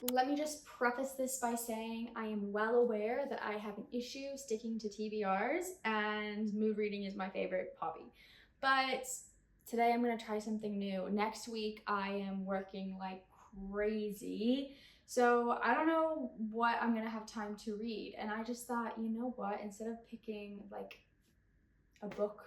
Let me just preface this by saying I am well aware that I have an issue sticking to TBRs and mood reading is my favorite hobby. But today I'm gonna try something new. Next week I am working like crazy. So I don't know what I'm gonna have time to read. And I just thought, you know what, instead of picking like a book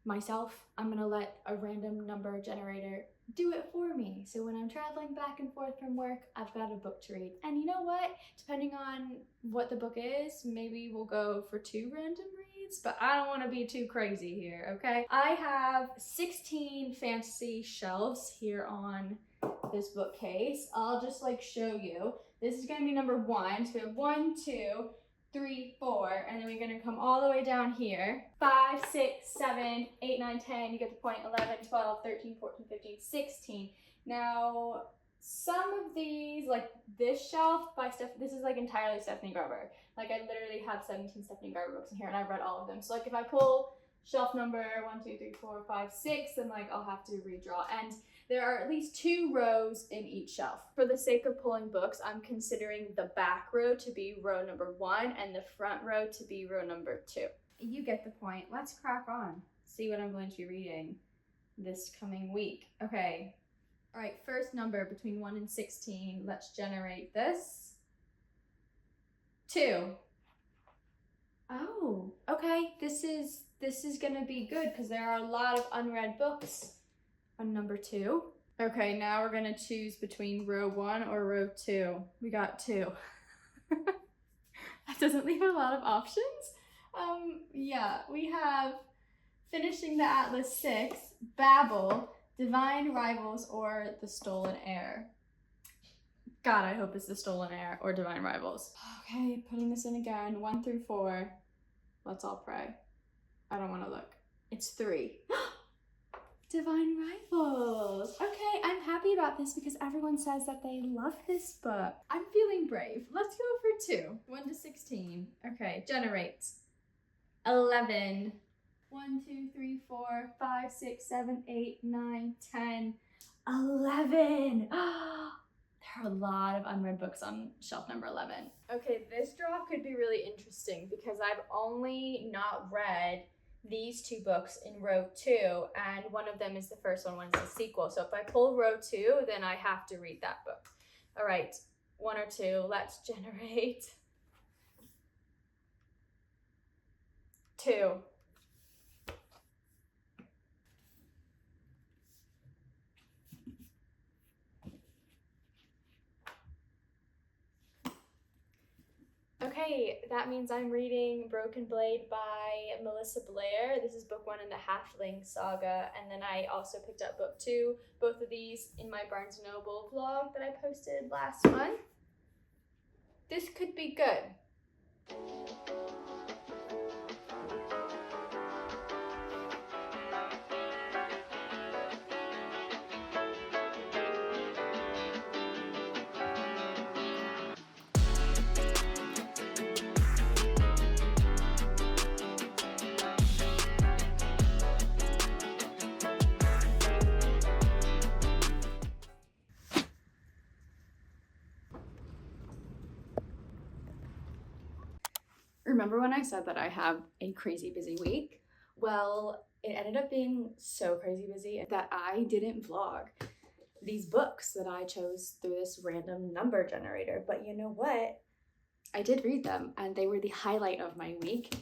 myself, I'm gonna let a random number generator do it for me. So when I'm traveling back and forth from work, I've got a book to read. And you know what? Depending on what the book is, maybe we'll go for 2 random reads, but I don't want to be too crazy here, okay? I have 16 fantasy shelves here on this bookcase. I'll just like show you. This is gonna be number 1. So we have 1, 2, 3, 4, and then we're gonna come all the way down here. 5, 6, 7, 8, 9, 10, you get the point, 11, 12, 13, 14, 15, 16. Now, some of these, like this shelf by this is like entirely Stephanie Garber. Like I literally have 17 Stephanie Garber books in here and I've read all of them. So like if I pull shelf number 1, 2, 3, 4, 5, 6, then like I'll have to redraw. And there are at least 2 rows in each shelf. For the sake of pulling books, I'm considering the back row to be row number 1 and the front row to be row number 2. You get the point. Let's crack on. See what I'm going to be reading this coming week. Okay. All right, first number between 1 and 16. Let's generate this. 2. Oh, okay. This is gonna be good because there are a lot of unread books on number 2. Okay, now we're gonna choose between row 1 or row 2. We got 2. That doesn't leave a lot of options. Yeah, we have Finishing the Atlas 6, Babel, Divine Rivals, or The Stolen Heir. God, I hope it's The Stolen Heir or Divine Rivals. Okay, putting this in again, 1 through 4. Let's all pray. I don't want to look. It's 3. Divine Rivals. Okay, I'm happy about this because everyone says that they love this book. I'm feeling brave. Let's go for 2. 1 to 16. Okay, generate. 11. 1, 2, 3, 4, 5, 6, 7, 8, 9, 10, 11. There are a lot of unread books on shelf number 11. Okay, this draw could be really interesting because I've only not read these 2 books in row 2, and one of them is the first one is the sequel. So if I pull row 2, then I have to read that book. All right, 1 or 2, let's generate. 2. Okay, that means I'm reading Broken Blade by Melissa Blair. This is book 1 in the Halfling saga, and then I also picked up book 2, both of these in my Barnes & Noble vlog that I posted last month. This could be good. Remember when I said that I have a crazy busy week? Well, it ended up being so crazy busy that I didn't vlog these books that I chose through this random number generator. But you know what? I did read them and they were the highlight of my week.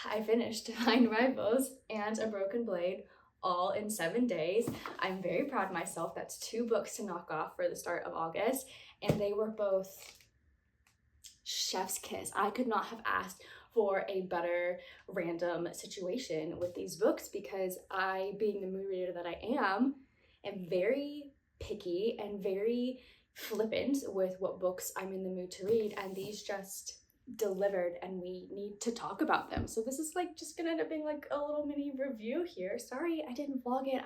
I finished Divine Rivals and A Broken Blade all in 7 days. I'm very proud of myself. That's 2 books to knock off for the start of August, and they were both chef's kiss. I could not have asked for a better random situation with these books because I, being the mood reader that I am very picky and very flippant with what books I'm in the mood to read, and these just delivered and we need to talk about them. So this is like just gonna end up being like a little mini review here. Sorry I didn't vlog it.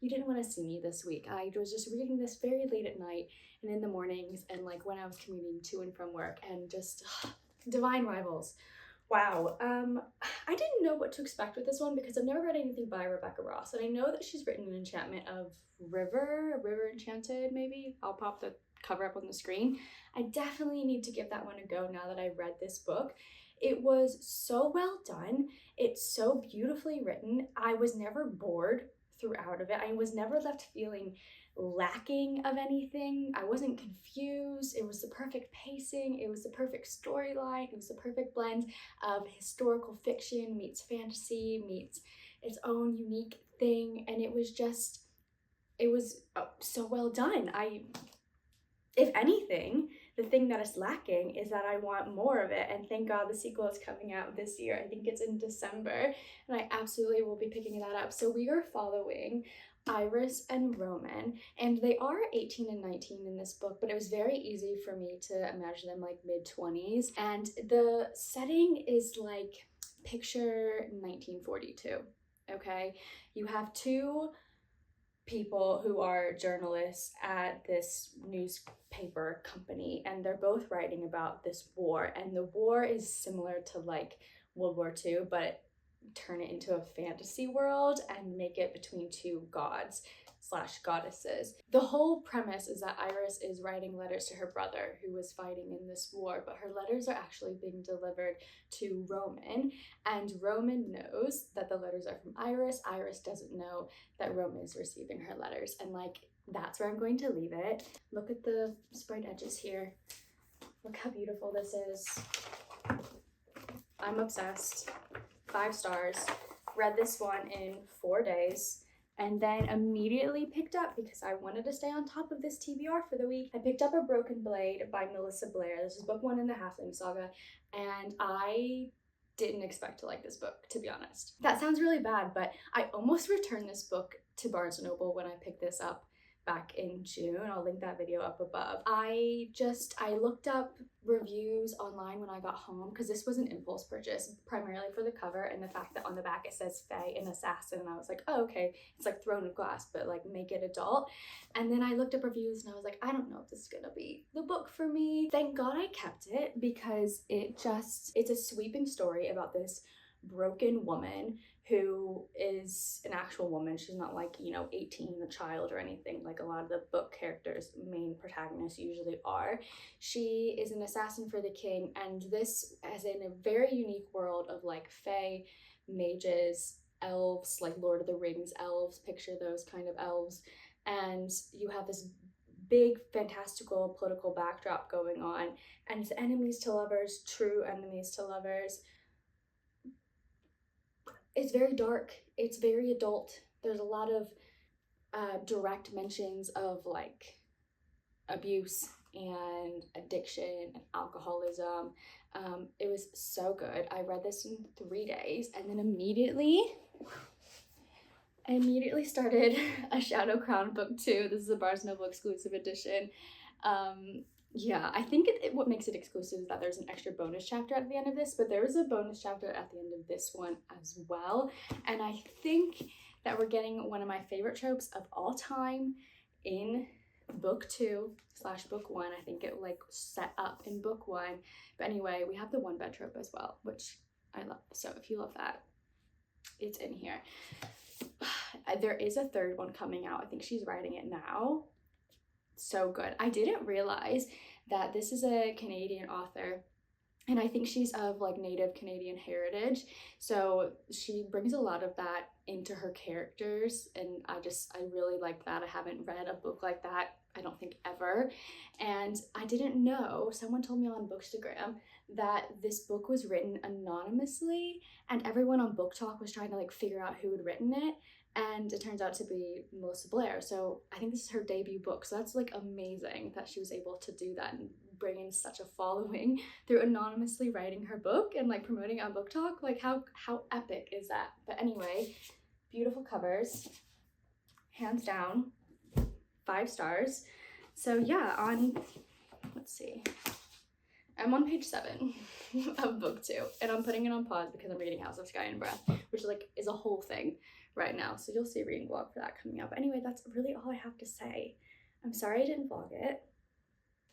You didn't want to see me this week. I was just reading this very late at night and in the mornings and like when I was commuting to and from work, and just Divine Rivals. Wow. I didn't know what to expect with this one because I've never read anything by Rebecca Ross, and I know that she's written an enchantment of River Enchanted, maybe. I'll pop the cover up on the screen. I definitely need to give that one a go now that I've read this book. It was so well done. It's so beautifully written. I was never bored throughout of it. I was never left feeling lacking of anything. I wasn't confused. It was the perfect pacing. It was the perfect storyline. It was the perfect blend of historical fiction meets fantasy meets its own unique thing. And it was so well done. If anything, the thing that is lacking is that I want more of it, and thank God the sequel is coming out this year. I think it's in December, and I absolutely will be picking that up. So we are following Iris and Roman, and they are 18 and 19 in this book, but it was very easy for me to imagine them like mid-20s, and the setting is like picture 1942, okay? You have two people who are journalists at this newspaper company, and they're both writing about this war, and the war is similar to like World War II, but turn it into a fantasy world and make it between two gods slash goddesses. The whole premise is that Iris is writing letters to her brother who was fighting in this war, but her letters are actually being delivered to Roman, and Roman knows that the letters are from Iris. Iris doesn't know that Roman is receiving her letters, and like that's where I'm going to leave it. Look at the sprayed edges here. Look how beautiful this is. I'm obsessed. 5 stars. Read this one in 4 days, and then immediately picked up, because I wanted to stay on top of this TBR for the week, I picked up A Broken Blade by Melissa Blair. This is book 1 in the Halfling Saga, and I didn't expect to like this book, to be honest. That sounds really bad, but I almost returned this book to Barnes & Noble when I picked this up back in June. I'll link that video up above. I looked up reviews online when I got home, because this was an impulse purchase, primarily for the cover and the fact that on the back it says Fae and Assassin, and I was like, oh, okay, it's like Throne of Glass, but like make it adult. And then I looked up reviews and I was like, I don't know if this is gonna be the book for me. Thank God I kept it, because it's a sweeping story about this broken woman who is an actual woman. She's not like, 18, a child or anything like a lot of the book characters, main protagonists usually are. She is an assassin for the king, and this is in a very unique world of like fae, mages, elves, like Lord of the Rings elves, picture those kind of elves, and you have this big fantastical political backdrop going on, and it's enemies to lovers, true enemies to lovers. It's very dark. It's very adult. There's a lot of direct mentions of like abuse and addiction and alcoholism. It was so good. I read this in 3 days, and then I immediately started A Shadow Crown book 2. This is a Barnes Noble exclusive edition. Yeah, I think what makes it exclusive is that there's an extra bonus chapter at the end of this, but there was a bonus chapter at the end of this one as well. And I think that we're getting one of my favorite tropes of all time in book 2 / book 1. I think it like set up in book 1. But anyway, we have the one bed trope as well, which I love. So if you love that, it's in here. There is a 3rd one coming out. I think she's writing it now. So good. I didn't realize that this is a Canadian author, and I think she's of like Native Canadian heritage, so she brings a lot of that into her characters, and I really like that. I haven't read a book like that, I don't think, ever. And I didn't know, someone told me on Bookstagram that this book was written anonymously, and everyone on Book Talk was trying to like figure out who had written it, and it turns out to be Melissa Blair. So I think this is her debut book, so that's like amazing that she was able to do that and bring in such a following through anonymously writing her book and like promoting it on Book Talk. Like how epic is that? But anyway, beautiful covers, hands down, 5 stars. So yeah, let's see, I'm on page 7 of book 2, and I'm putting it on pause because I'm reading House of Sky and Breath, which like is a whole thing right now, so you'll see a reading vlog for that coming up. Anyway, that's really all I have to say. I'm sorry I didn't vlog it,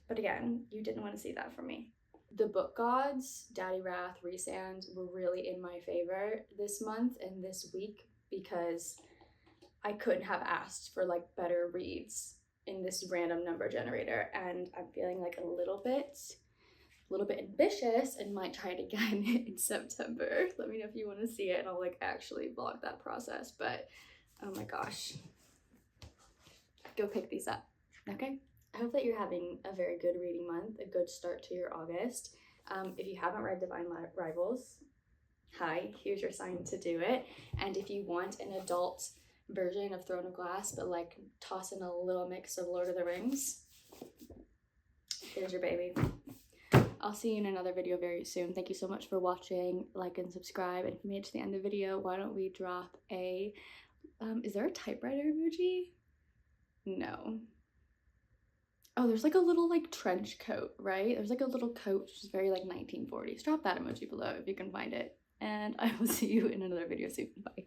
but again, you didn't want to see that from me. The book gods, Daddy Wrath, Rhysand, were really in my favor this month and this week, because I couldn't have asked for like better reads in this random number generator, and I'm feeling like a little bit ambitious and might try it again in September. Let me know if you want to see it, and I'll like actually vlog that process. But oh my gosh, go pick these up. Okay, I hope that you're having a very good reading month, a good start to your August. If you haven't read Divine Rivals, hi, here's your sign to do it. And if you want an adult version of Throne of Glass, but like toss in a little mix of Lord of the Rings, here's your baby. I'll see you in another video very soon. Thank you so much for watching. Like and subscribe. And if you made it to the end of the video, why don't we drop a, is there a typewriter emoji? No. Oh, there's like a little like trench coat, right? There's like a little coat, which is very like 1940s. Drop that emoji below if you can find it. And I will see you in another video soon. Bye.